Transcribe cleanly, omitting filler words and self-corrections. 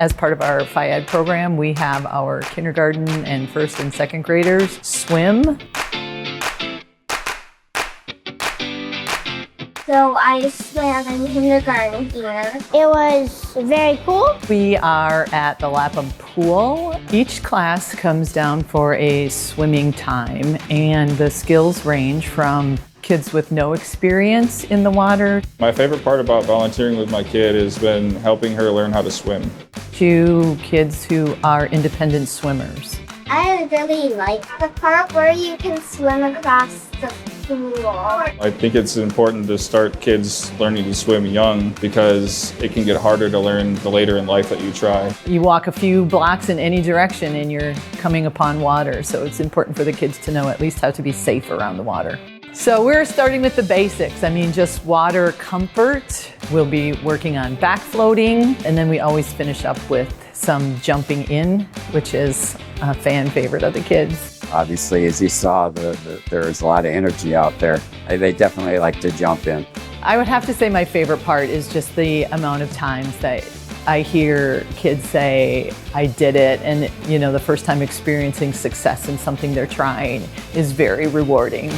As part of our Phi Ed program, we have our kindergarten and first and second graders swim. So I swam in kindergarten here. It was very cool. We are at the Lapham Pool. Each class comes down for a swimming time, and the skills range from kids with no experience in the water My favorite part about volunteering with my kid has been helping her learn how to swim. to kids who are independent swimmers. I really like the part where you can swim across the pool. I think it's important to start kids learning to swim young because it can get harder to learn the later in life that you try. You walk a few blocks in any direction and you're coming upon water, so it's important for the kids to know at least how to be safe around the water. So we're starting with the basics. Just water comfort. We'll be working on back floating, and then we always finish up with some jumping in, which is a fan favorite of the kids. Obviously, as you saw, there's a lot of energy out there. They definitely like to jump in. I would have to say my favorite part is just the amount of times that I hear kids say, I did it, and the first time experiencing success in something they're trying is very rewarding.